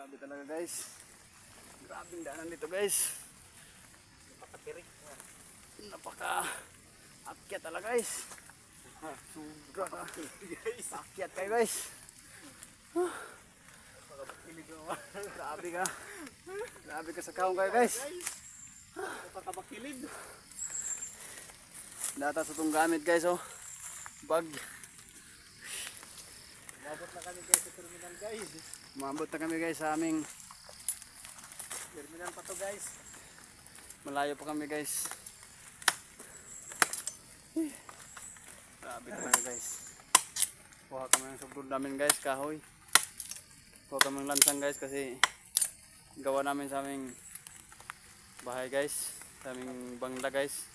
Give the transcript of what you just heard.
Grabe talaga guys. Grabing daanan dito guys. Napakatirik. Napaka-akyat talaga guys. Sobra ka. Akyat kayo guys. Grabe ka. Grabe ka sa kaong kayo guys. Napakabakilid. Data sa itong gamit guys oh. Bag. Umabot na kami guys sa terminal guys. Umabot na kami guys sa aming Terminal pa to guys. malayo pa kami guys. Grabe talaga guys. Kuha kami ng sugdod namin guys, kahoy. Kuha kami ng lansang guys kasi gawa namin sa aming bahay guys. Sa aming bangla guys.